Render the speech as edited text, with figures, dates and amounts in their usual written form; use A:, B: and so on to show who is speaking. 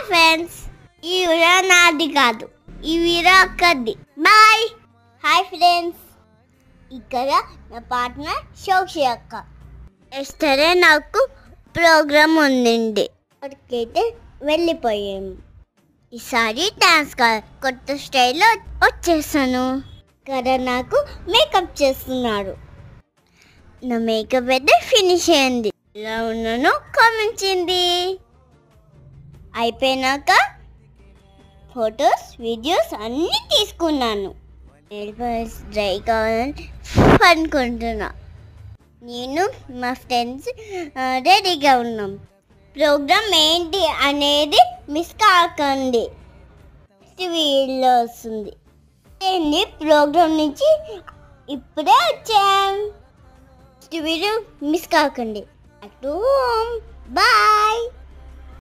A: Friends, ఈ video నాది కాదు, ఈ వీడియో అక్కడిది. బాయ్. హాయ్ ఫ్రెండ్స్, ఇక్కడ నా పార్ట్నర్ శోక్షి అక్క. ఎస్టర్డే నాకు ప్రోగ్రామ్ ఉండింది, అక్కడికైతే వెళ్ళిపోయాము. ఈసారి డాన్స్ కొత్త స్టైల్లో వచ్చేసాను. ఇక్కడ నాకు మేకప్ చేస్తున్నారు. నా మేకప్ అయితే ఫినిష్ అయింది. ఎలా ఉన్నానో కామెంట్ చేయండి. అయిపోయినాక ఫొటోస్ వీడియోస్ అన్నీ తీసుకున్నాను. నెయిల్స్ డ్రై కావాలని అనుకుంటున్నా. నేను మా ఫ్రెండ్స్ రెడీగా ఉన్నాం. ప్రోగ్రామ్ ఏంటి అనేది మిస్ కాకండి, వీడియోలో వస్తుంది. ప్రోగ్రామ్ నుంచి ఇప్పుడే వచ్చాం. వీడియో మిస్ కాకండి. బాయ్.